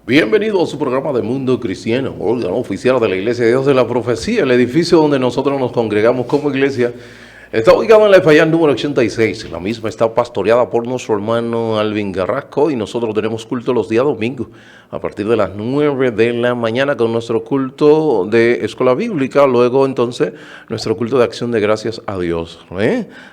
Bienvenido a su programa de Mundo Cristiano, órgano oficial de la Iglesia de Dios de la Profecía. El edificio donde nosotros nos congregamos como iglesia está ubicado en la España número 86. La misma está pastoreada por nuestro hermano Alvin Garrasco y nosotros tenemos culto los días domingos a partir de las 9 de la mañana con nuestro culto de escuela bíblica. Luego entonces nuestro culto de acción de gracias a Dios.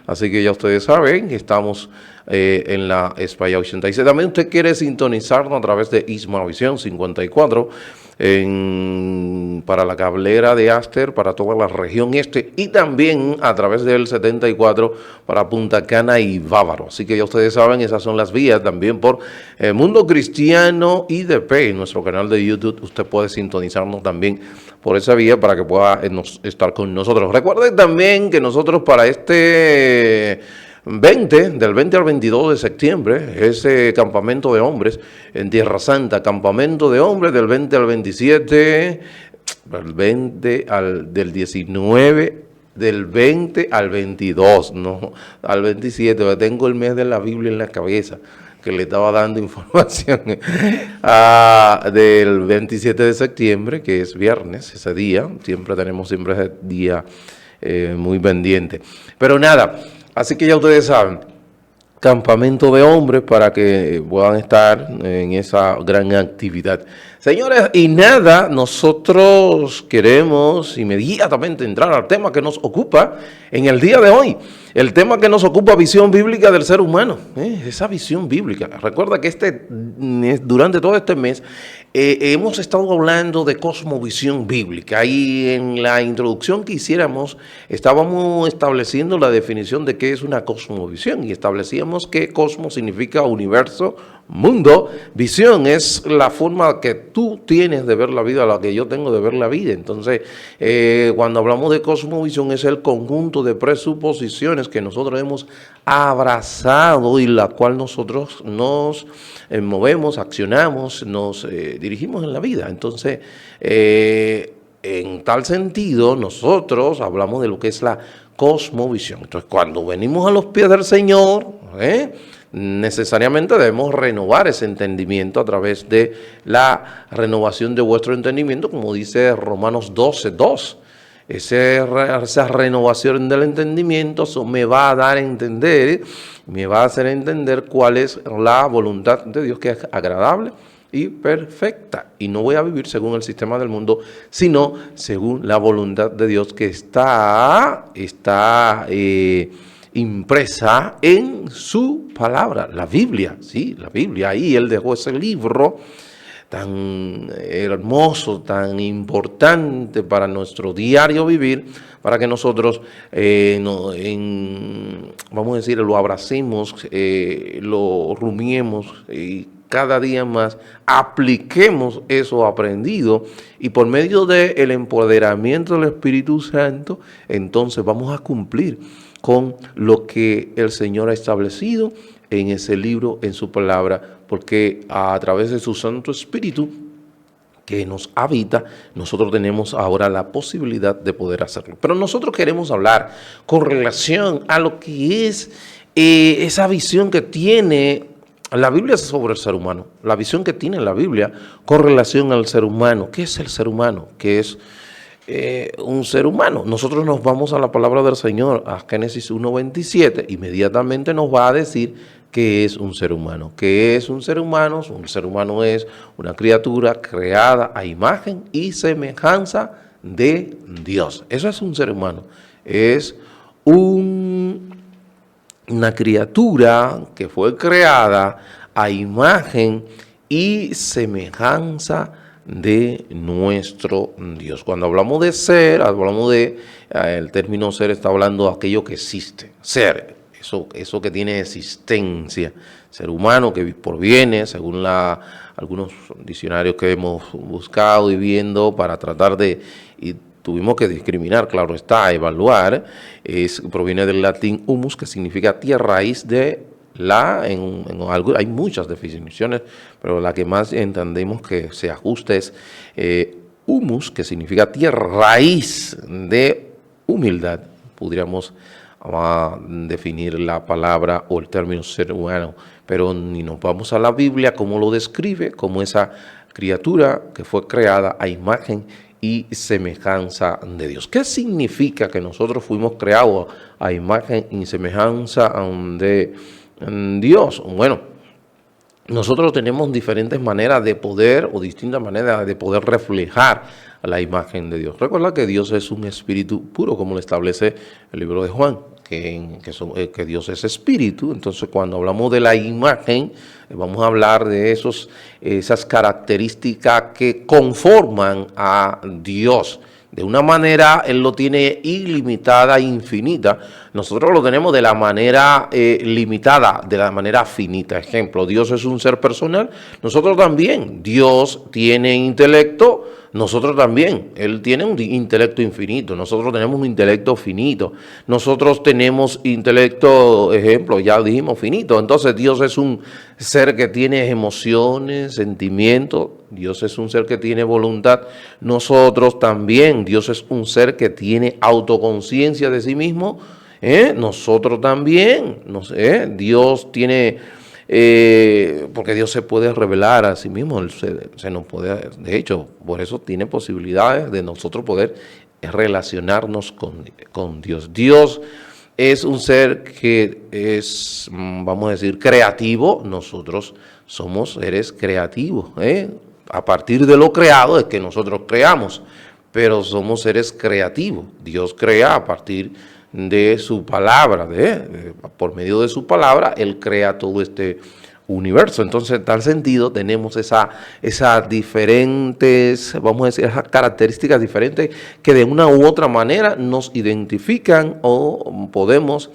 Así que ya ustedes saben que estamos en la España 86. También usted quiere sintonizarnos a través de Ismavisión 54 para la cablera de Aster, para toda la región este, y también a través del 74 para Punta Cana y Bávaro. Así que ya ustedes saben, esas son las vías. También por Mundo Cristiano IDP, en nuestro canal de YouTube, usted puede sintonizarnos también por esa vía para que pueda estar con nosotros. Recuerden también que nosotros para del 20 al 22 de septiembre, ese campamento de hombres en Tierra Santa, campamento de hombres del 20 al 27, del 19, del 20 al 22, no, al 27, tengo el mes de la Biblia en la cabeza, que le estaba dando información del 27 de septiembre, que es viernes, ese día, siempre ese día muy pendiente. Pero nada, así que ya ustedes saben, campamento de hombres para que puedan estar en esa gran actividad. Señores, y nada, nosotros queremos inmediatamente entrar al tema que nos ocupa en el día de hoy. El tema que nos ocupa, visión bíblica del ser humano. Esa visión bíblica. Recuerda que durante todo este mes hemos estado hablando de cosmovisión bíblica y en la introducción que hiciéramos estábamos estableciendo la definición de qué es una cosmovisión y establecíamos que cosmos significa universo, mundo, visión es la forma que tú tienes de ver la vida, la que yo tengo de ver la vida. Entonces, cuando hablamos de cosmovisión es el conjunto de presuposiciones que nosotros hemos abrazado y la cual nosotros nos movemos, accionamos, nos dirigimos en la vida. Entonces, en tal sentido, nosotros hablamos de lo que es la cosmovisión. Entonces, cuando venimos a los pies del Señor, necesariamente debemos renovar ese entendimiento a través de la renovación de vuestro entendimiento, como dice Romanos 12:2. Esa renovación del entendimiento me va a dar a entender, me va a hacer entender cuál es la voluntad de Dios, que es agradable y perfecta. Y no voy a vivir según el sistema del mundo, sino según la voluntad de Dios que está impresa en su palabra, la Biblia. Sí, la Biblia. Ahí Él dejó ese libro tan hermoso, tan importante para nuestro diario vivir, para que nosotros, vamos a decir, lo abracemos, lo rumiemos y cada día más apliquemos eso aprendido, y por medio del empoderamiento del Espíritu Santo, entonces vamos a cumplir con lo que el Señor ha establecido en ese libro, en su palabra, porque a través de su Santo Espíritu que nos habita, nosotros tenemos ahora la posibilidad de poder hacerlo. Pero nosotros queremos hablar con relación a lo que es esa visión que tiene la Biblia sobre el ser humano, la visión que tiene la Biblia con relación al ser humano. ¿Qué es el ser humano? ¿Qué es un ser humano? Nosotros nos vamos a la palabra del Señor, a Génesis 1:27, inmediatamente nos va a decir qué es un ser humano. ¿Qué es un ser humano? Un ser humano es una criatura creada a imagen y semejanza de Dios. Eso es un ser humano. Es una criatura que fue creada a imagen y semejanza de nuestro Dios. Cuando hablamos de ser, el término ser está hablando de aquello que existe. Ser, eso que tiene existencia. Ser humano que proviene, según algunos diccionarios que hemos buscado y viendo para tratar y tuvimos que discriminar, claro está, evaluar, proviene del latín humus, que significa tierra raíz de hay muchas definiciones, pero la que más entendemos que se ajusta es humus, que significa tierra raíz de humildad. Podríamos definir la palabra o el término ser humano, pero ni nos vamos a la Biblia, cómo lo describe, como esa criatura que fue creada a imagen y semejanza de Dios. ¿Qué significa que nosotros fuimos creados a imagen y semejanza de Dios? Bueno, nosotros tenemos diferentes maneras de poder o distintas maneras de poder reflejar la imagen de Dios. Recuerda que Dios es un espíritu puro, como lo establece el libro de Juan, que Dios es espíritu. Entonces, cuando hablamos de la imagen, vamos a hablar de esas características que conforman a Dios. De una manera, Él lo tiene ilimitada, infinita. Nosotros lo tenemos de la manera limitada, de la manera finita. Ejemplo, Dios es un ser personal, nosotros también. Dios tiene intelecto, nosotros también. Él tiene un intelecto infinito, nosotros tenemos un intelecto finito. Nosotros tenemos intelecto, ejemplo, ya dijimos, finito. Entonces Dios es un ser que tiene emociones, sentimientos. Dios es un ser que tiene voluntad. Nosotros también. Dios es un ser que tiene autoconciencia de sí mismo. Nosotros también. Dios tiene... porque Dios se puede revelar a sí mismo, se nos puede, de hecho, por eso tiene posibilidades de nosotros poder relacionarnos con Dios. Dios es un ser que es, vamos a decir, creativo. Nosotros somos seres creativos, a partir de lo creado es que nosotros creamos, pero somos seres creativos. Dios crea a partir de su palabra, por medio de su palabra, Él crea todo este universo. Entonces, en tal sentido, tenemos esas diferentes, vamos a decir, esas características diferentes que de una u otra manera nos identifican o podemos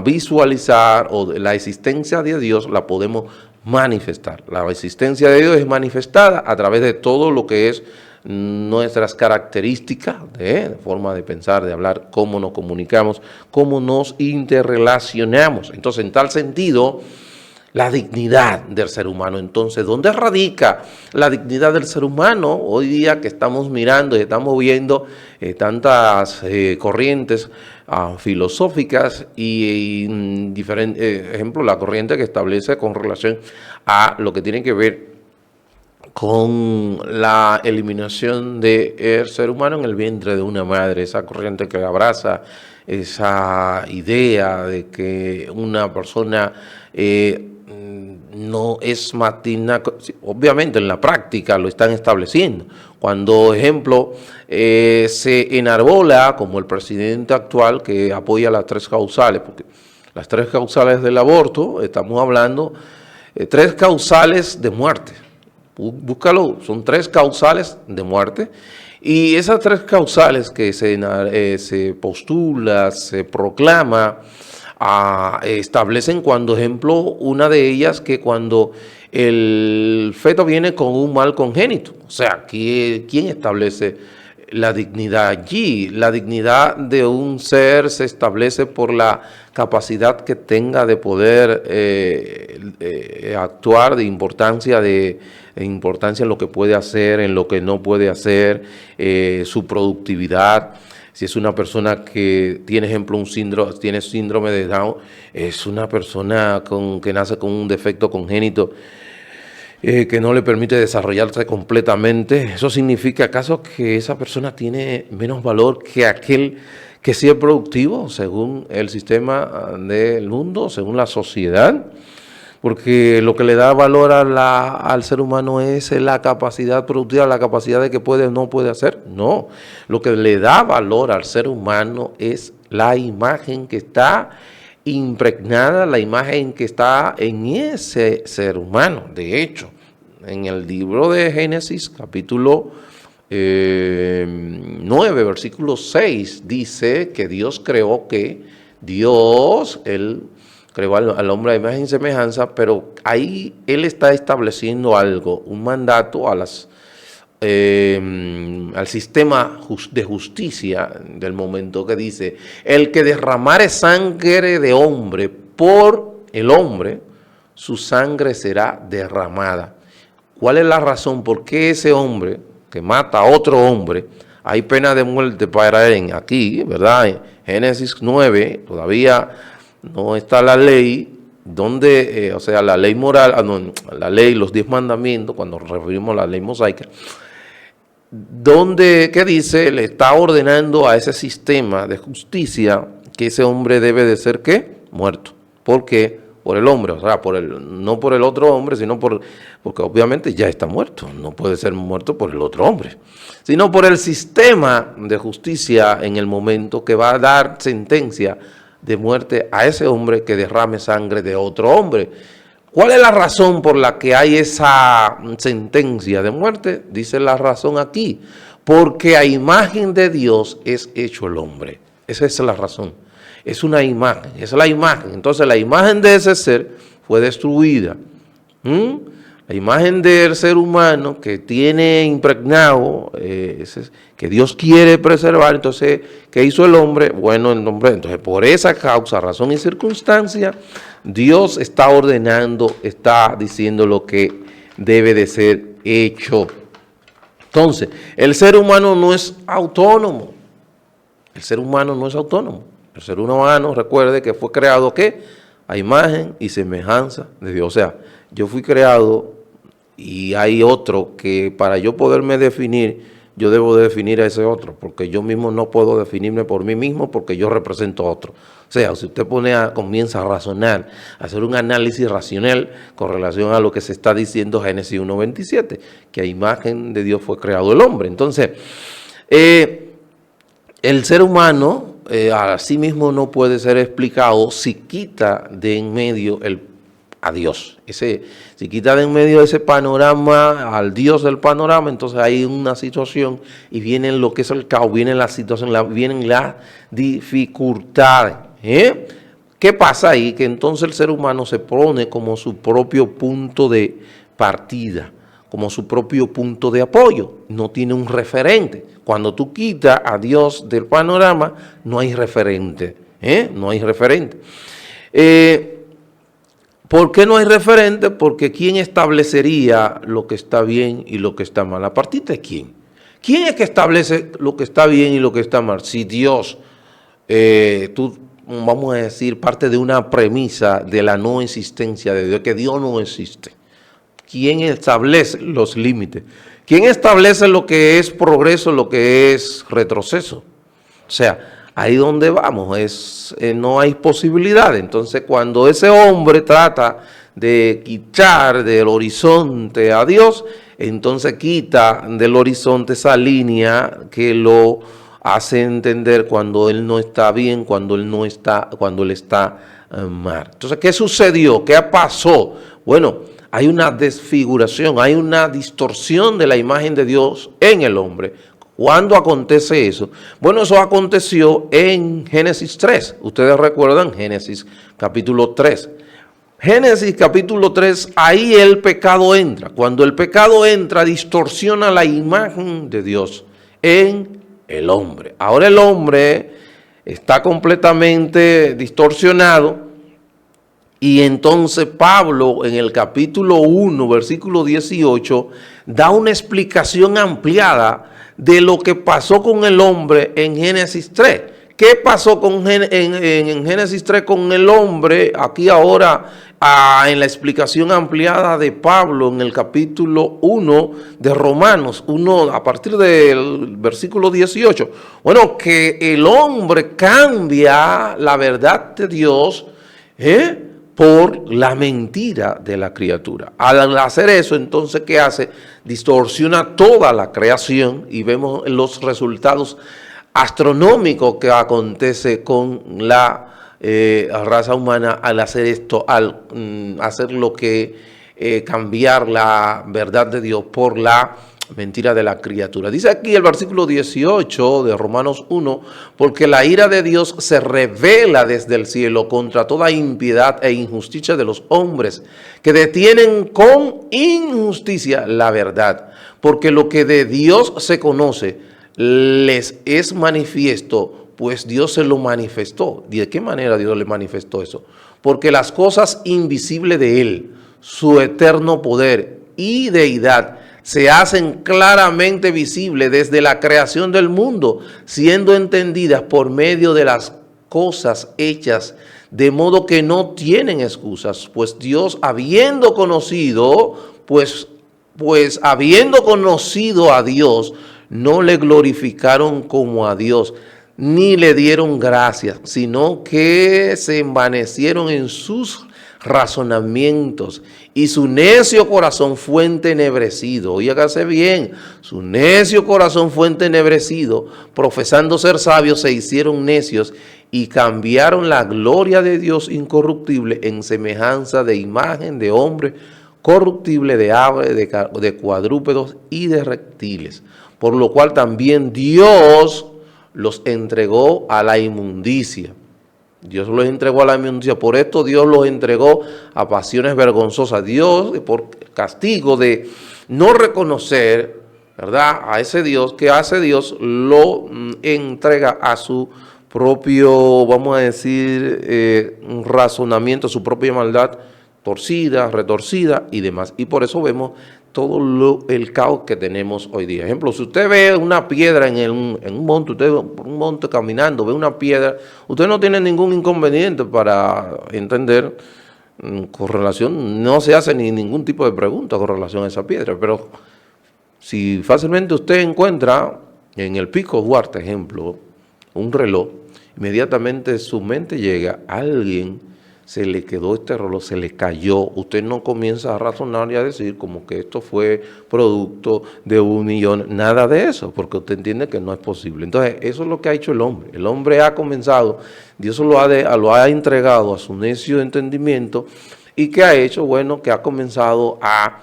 visualizar, o la existencia de Dios la podemos manifestar. La existencia de Dios es manifestada a través de todo lo que es nuestras características, de forma de pensar, de hablar, cómo nos comunicamos, cómo nos interrelacionamos. Entonces, en tal sentido, la dignidad del ser humano. Entonces, ¿dónde radica la dignidad del ser humano? Hoy día que estamos mirando y estamos viendo tantas corrientes filosóficas y diferentes, ejemplo, la corriente que establece con relación a lo que tiene que ver con la eliminación del ser humano en el vientre de una madre, esa corriente que abraza esa idea de que una persona no es materna. Obviamente en la práctica lo están estableciendo. Cuando, ejemplo, se enarbola como el presidente actual que apoya las tres causales, porque las tres causales del aborto, estamos hablando de tres causales de muerte. Búscalo, son tres causales de muerte, y esas tres causales que se postula, se proclama, establecen cuando, ejemplo, una de ellas que cuando el feto viene con un mal congénito. O sea, ¿quién establece la dignidad allí? La dignidad de un ser se establece por la capacidad que tenga de poder actuar, de importancia en lo que puede hacer, en lo que no puede hacer, su productividad. Si es una persona que tiene, ejemplo, tiene síndrome de Down, es una persona que nace con un defecto congénito que no le permite desarrollarse completamente. ¿Eso significa acaso que esa persona tiene menos valor que aquel que sí es productivo según el sistema del mundo, según la sociedad? Porque lo que le da valor al ser humano es la capacidad productiva, la capacidad de que puede o no puede hacer. No, lo que le da valor al ser humano es la imagen que está impregnada, la imagen que está en ese ser humano. De hecho, en el libro de Génesis, capítulo 9, versículo 6, dice que Dios creó Él creó al hombre a imagen y semejanza, pero ahí Él está estableciendo algo, un mandato al sistema de justicia del momento, que dice: el que derramare sangre de hombre por el hombre, su sangre será derramada. ¿Cuál es la razón? ¿Por qué ese hombre que mata a otro hombre, hay pena de muerte para él? Aquí, ¿verdad? En Génesis 9, todavía no está la ley donde, o sea, la ley moral, no, la ley, los 10 mandamientos, cuando referimos a la ley mosaica, donde, ¿qué dice? Le está ordenando a ese sistema de justicia que ese hombre debe de ser, ¿qué? Muerto. ¿Por qué? Por el hombre, o sea, no por el otro hombre, sino porque obviamente ya está muerto, no puede ser muerto por el otro hombre, sino por el sistema de justicia en el momento que va a dar sentencia de muerte a ese hombre que derrame sangre de otro hombre. ¿Cuál es la razón por la que hay esa sentencia de muerte? Dice la razón aquí, porque a imagen de Dios es hecho el hombre. Esa es la razón. Es una imagen, es la imagen. Entonces la imagen de ese ser fue destruida. La imagen del ser humano que tiene impregnado, que Dios quiere preservar, entonces, ¿qué hizo el hombre? Bueno, el hombre, entonces por esa causa, razón y circunstancia, Dios está ordenando, está diciendo lo que debe de ser hecho. Entonces, el ser humano no es autónomo. El ser humano no es autónomo. El ser humano, recuerde que fue creado, ¿qué? A imagen y semejanza de Dios. O sea, yo fui creado y hay otro que para yo poderme definir, yo debo de definir a ese otro, porque yo mismo no puedo definirme por mí mismo porque yo represento a otro. O sea, si usted comienza a razonar, a hacer un análisis racional con relación a lo que se está diciendo Génesis 1:27, que a imagen de Dios fue creado el hombre. Entonces, el ser humano a sí mismo no puede ser explicado si quita de en medio a Dios. Si quita de en medio ese panorama, al Dios del panorama, entonces hay una situación y viene lo que es el caos, viene la situación, vienen las dificultades. ¿Qué pasa ahí? Que entonces el ser humano se pone como su propio punto de partida, como su propio punto de apoyo, no tiene un referente. Cuando tú quitas a Dios del panorama, no hay referente, no hay referente. ¿Por qué no hay referente? Porque ¿quién establecería lo que está bien y lo que está mal? ¿A partir de quién? ¿Quién es que establece lo que está bien y lo que está mal? Si Dios, vamos a decir, parte de una premisa de la no existencia de Dios, que Dios no existe. ¿Quién establece los límites? ¿Quién establece lo que es progreso, lo que es retroceso? O sea, ahí donde vamos, no hay posibilidad. Entonces, cuando ese hombre trata de quitar del horizonte a Dios, entonces quita del horizonte esa línea que lo hace entender cuando él no está bien, cuando él está mal. Entonces, ¿qué sucedió? ¿Qué pasó? Bueno, hay una desfiguración, hay una distorsión de la imagen de Dios en el hombre. ¿Cuándo acontece eso? Bueno, eso aconteció en Génesis 3. Ustedes recuerdan Génesis capítulo 3. Génesis capítulo 3, ahí el pecado entra. Cuando el pecado entra, distorsiona la imagen de Dios en el hombre. Ahora el hombre está completamente distorsionado. Y entonces Pablo en el capítulo 1, versículo 18, da una explicación ampliada de lo que pasó con el hombre en Génesis 3. ¿Qué pasó en Génesis 3 con el hombre? Aquí ahora en la explicación ampliada de Pablo en el capítulo 1 de Romanos 1, a partir del versículo 18. Bueno, que el hombre cambia la verdad de Dios, por la mentira de la criatura. Al hacer eso, entonces, ¿qué hace? Distorsiona toda la creación y vemos los resultados astronómicos que acontece con la raza humana al hacer esto, al hacer lo que cambiar la verdad de Dios por la mentira de la criatura. Dice aquí el versículo 18 de Romanos 1, porque la ira de Dios se revela desde el cielo contra toda impiedad e injusticia de los hombres, que detienen con injusticia la verdad, porque lo que de Dios se conoce les es manifiesto, pues Dios se lo manifestó. ¿De qué manera Dios le manifestó eso? Porque las cosas invisibles de Él, su eterno poder y deidad, se hacen claramente visibles desde la creación del mundo, siendo entendidas por medio de las cosas hechas, de modo que no tienen excusas, pues Dios habiendo conocido, habiendo conocido a Dios, no le glorificaron como a Dios, ni le dieron gracias, sino que se envanecieron en sus razonamientos y su necio corazón fue entenebrecido. Óigase bien, su necio corazón fue entenebrecido, profesando ser sabios se hicieron necios y cambiaron la gloria de Dios incorruptible en semejanza de imagen de hombre corruptible, de aves, de cuadrúpedos y de reptiles, por lo cual también Dios los entregó a la inmundicia. Dios los entregó a la inmundicia. Por esto Dios los entregó a pasiones vergonzosas. Dios, por castigo de no reconocer, ¿verdad?, a ese Dios, ¿qué hace Dios? Lo entrega a su propio, vamos a decir, razonamiento, a su propia maldad torcida, retorcida y demás. Y por eso vemos todo el caos que tenemos hoy día. Ejemplo, si usted ve una piedra en un monte, usted por un monte caminando, ve una piedra, usted no tiene ningún inconveniente para entender con relación, no se hace ni ningún tipo de pregunta con relación a esa piedra, pero si fácilmente usted encuentra en el Pico Duarte, ejemplo, un reloj, inmediatamente su mente llega, alguien se le quedó este reloj, se le cayó. Usted no comienza a razonar y a decir como que esto fue producto de 1 millón, nada de eso, porque usted entiende que no es posible. Entonces, eso es lo que ha hecho el hombre. El hombre ha comenzado, Dios lo ha entregado a su necio entendimiento, y ¿qué ha hecho? Bueno, que ha comenzado a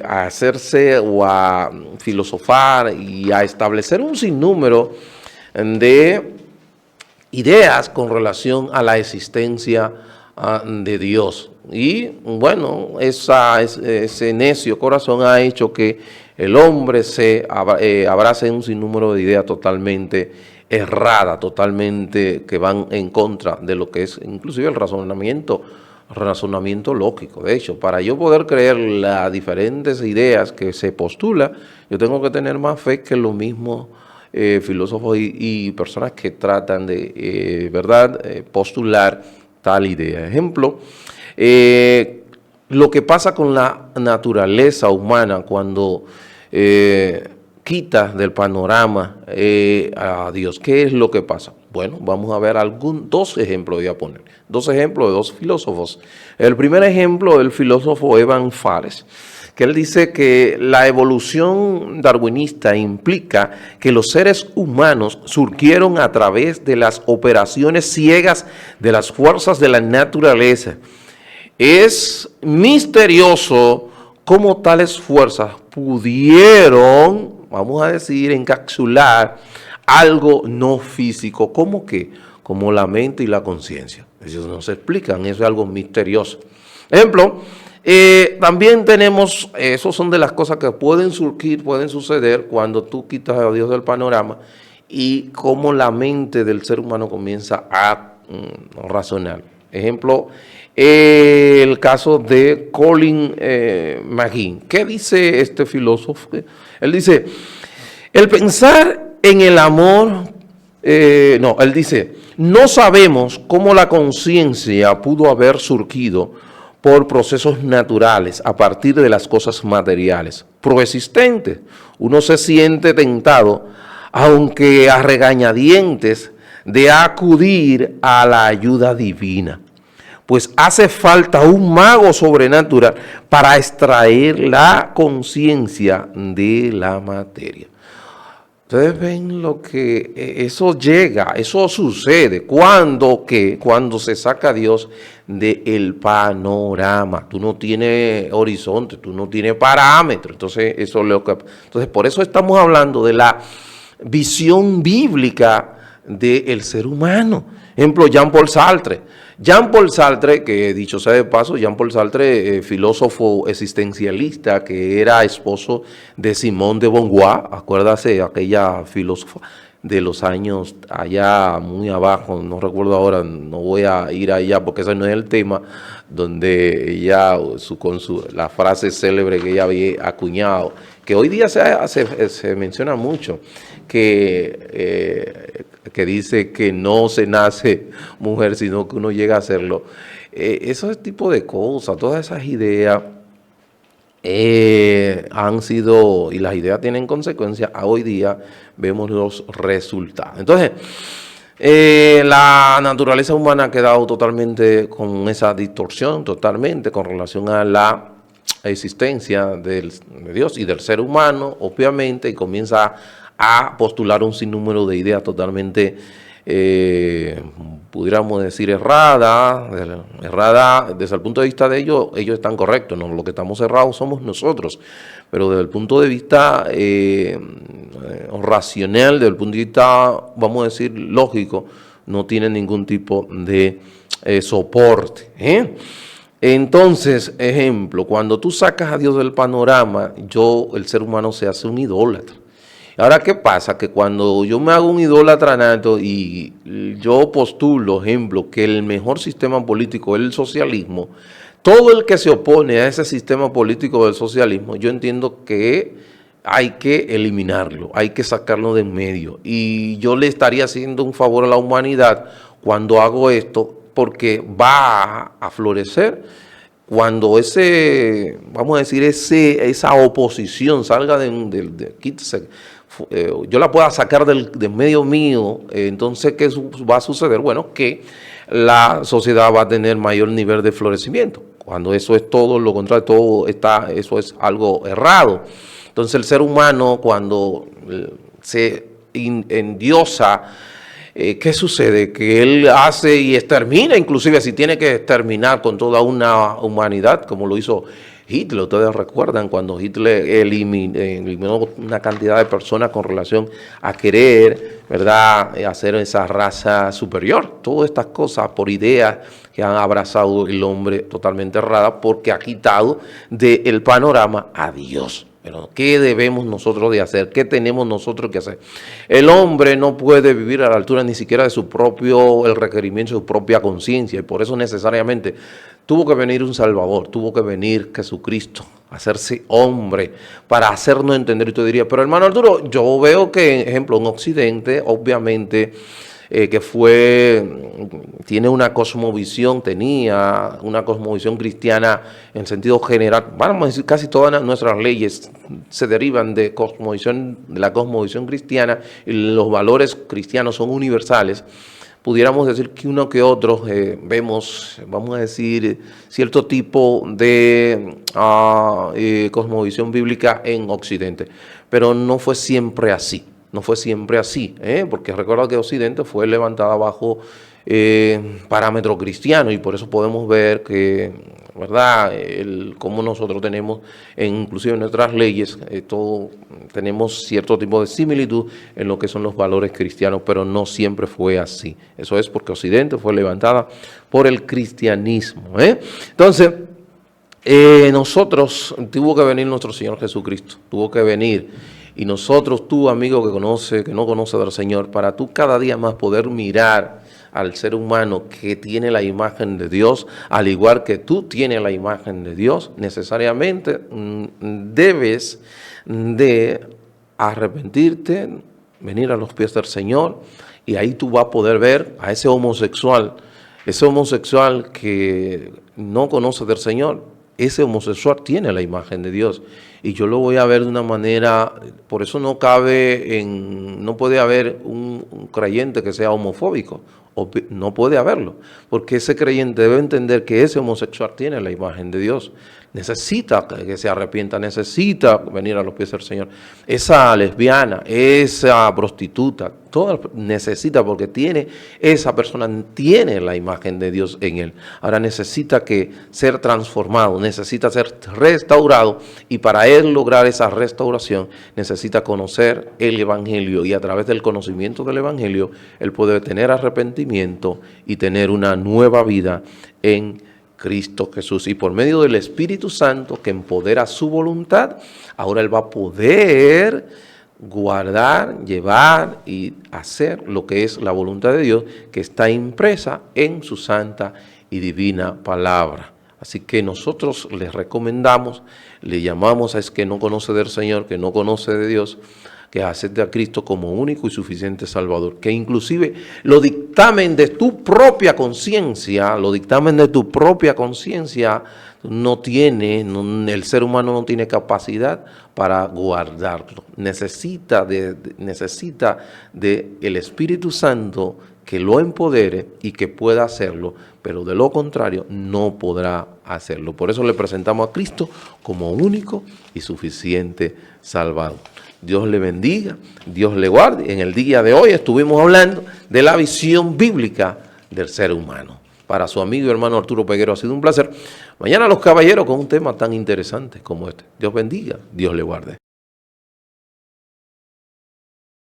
hacerse o a filosofar y a establecer un sinnúmero de ideas con relación a la existencia de Dios. Y bueno, ese necio corazón ha hecho que el hombre se abrace un sinnúmero de ideas totalmente erradas, totalmente que van en contra de lo que es inclusive el razonamiento lógico. De hecho, para yo poder creer las diferentes ideas que se postula, yo tengo que tener más fe que lo mismo filósofos y personas que tratan de, postular tal idea. Ejemplo, lo que pasa con la naturaleza humana cuando quita del panorama a Dios. ¿Qué es lo que pasa? Bueno, vamos a ver dos ejemplos, voy a poner. Dos ejemplos de dos filósofos. El primer ejemplo del filósofo Evan Fares, que él dice que la evolución darwinista implica que los seres humanos surgieron a través de las operaciones ciegas de las fuerzas de la naturaleza. Es misterioso cómo tales fuerzas pudieron, vamos a decir, encapsular algo no físico. ¿Cómo qué? Como la mente y la conciencia. Ellos no se explican, eso es algo misterioso. Ejemplo, también tenemos, esos son de las cosas que pueden surgir, pueden suceder cuando tú quitas a Dios del panorama y cómo la mente del ser humano comienza a razonar. Ejemplo, el caso de Colin McGee. ¿Qué dice este filósofo? Él dice, el pensar en el amor, él dice, no sabemos cómo la conciencia pudo haber surgido por procesos naturales a partir de las cosas materiales, proexistentes. Uno se siente tentado, aunque a regañadientes, de acudir a la ayuda divina, pues hace falta un mago sobrenatural para extraer la conciencia de la materia. Ustedes ven lo que eso llega, eso sucede cuando se saca a Dios del panorama. Tú no tienes horizonte, tú no tienes parámetro. Entonces, por eso estamos hablando de la visión bíblica del ser humano. Ejemplo, Jean-Paul Sartre. Jean-Paul Sartre, que dicho sea de paso, Jean-Paul Sartre, filósofo existencialista, que era esposo de Simone de Beauvoir, acuérdase, aquella filósofa, de los años allá muy abajo, no recuerdo ahora, no voy a ir allá porque ese no es el tema, donde ella, la frase célebre que ella había acuñado, que hoy día se menciona mucho, que dice que no se nace mujer, sino que uno llega a hacerlo. Ese tipo de cosas, todas esas ideas han sido, y las ideas tienen consecuencias, a hoy día vemos los resultados. Entonces, la naturaleza humana ha quedado totalmente con esa distorsión, totalmente con relación a la existencia de Dios y del ser humano, obviamente, y comienza a postular un sinnúmero de ideas totalmente, pudiéramos decir, errada desde el punto de vista de ellos están correctos, no, lo que estamos errados somos nosotros, pero desde el punto de vista racional, desde el punto de vista, vamos a decir, lógico, no tienen ningún tipo de soporte. Entonces, ejemplo, cuando tú sacas a Dios del panorama, el ser humano se hace un idólatra. Ahora, ¿qué pasa? Que cuando yo me hago un idólatra nato y yo postulo, ejemplo, que el mejor sistema político es el socialismo, todo el que se opone a ese sistema político del socialismo, yo entiendo que hay que eliminarlo, hay que sacarlo de en medio. Y yo le estaría haciendo un favor a la humanidad cuando hago esto, porque va a florecer cuando vamos a decir, esa oposición salga yo la pueda sacar de medio mío, entonces, ¿qué va a suceder? Bueno, que la sociedad va a tener mayor nivel de florecimiento. Cuando eso es todo lo contrario, eso es algo errado. Entonces, el ser humano, cuando se endiosa, ¿qué sucede? Que él hace y extermina, inclusive si tiene que exterminar con toda una humanidad, como lo hizo Hitler. Ustedes recuerdan cuando Hitler eliminó una cantidad de personas con relación a querer, ¿verdad?, hacer esa raza superior. Todas estas cosas por ideas que han abrazado el hombre totalmente errada, porque ha quitado del panorama a Dios. Pero ¿qué debemos nosotros de hacer? ¿Qué tenemos nosotros que hacer? El hombre no puede vivir a la altura ni siquiera de el requerimiento de su propia conciencia, y por eso necesariamente tuvo que venir un Salvador, tuvo que venir Jesucristo, hacerse hombre, para hacernos entender. Y tú dirías, pero hermano Arturo, yo veo que, ejemplo, en Occidente, obviamente, tenía una cosmovisión cristiana en sentido general. Vamos a decir, casi todas nuestras leyes se derivan de la cosmovisión cristiana, y los valores cristianos son universales. Pudiéramos decir que uno que otro vemos, vamos a decir, cierto tipo de cosmovisión bíblica en Occidente, pero no fue siempre así. No fue siempre así, porque recuerda que Occidente fue levantada bajo parámetro cristiano, y por eso podemos ver que, ¿verdad?, cómo nosotros tenemos, inclusive en nuestras leyes, tenemos cierto tipo de similitud en lo que son los valores cristianos, pero no siempre fue así. Eso es porque Occidente fue levantada por el cristianismo. Entonces, tuvo que venir nuestro Señor Jesucristo, tuvo que venir. Y nosotros, tú amigo que no conoce del Señor, para tú cada día más poder mirar al ser humano que tiene la imagen de Dios, al igual que tú tienes la imagen de Dios, necesariamente debes de arrepentirte, venir a los pies del Señor, y ahí tú vas a poder ver a ese homosexual que no conoce del Señor. Ese homosexual tiene la imagen de Dios, y yo lo voy a ver de una manera. Por eso no puede haber un creyente que sea homofóbico, no puede haberlo, porque ese creyente debe entender que ese homosexual tiene la imagen de Dios, necesita que se arrepienta, necesita venir a los pies del Señor. Esa lesbiana, esa prostituta, toda necesita, porque esa persona tiene la imagen de Dios en él. Ahora necesita ser transformado, necesita ser restaurado, y para él lograr esa restauración necesita conocer el Evangelio, y a través del conocimiento del Evangelio él puede tener arrepentimiento y tener una nueva vida en Cristo Jesús. Y por medio del Espíritu Santo que empodera su voluntad, ahora él va a poder guardar, llevar y hacer lo que es la voluntad de Dios, que está impresa en su santa y divina palabra. Así que nosotros les recomendamos, le llamamos a ese que no conoce del Señor, que no conoce de Dios, que acepte a Cristo como único y suficiente Salvador. Que inclusive lo dictamen de tu propia conciencia, no tiene, el ser humano no tiene capacidad para guardarlo. Necesita de el Espíritu Santo que lo empodere y que pueda hacerlo, pero de lo contrario no podrá hacerlo. Por eso le presentamos a Cristo como único y suficiente Salvador. Dios le bendiga, Dios le guarde. En el día de hoy estuvimos hablando de la visión bíblica del ser humano. Para su amigo y hermano Arturo Peguero ha sido un placer. Mañana los caballeros con un tema tan interesante como este. Dios bendiga, Dios le guarde.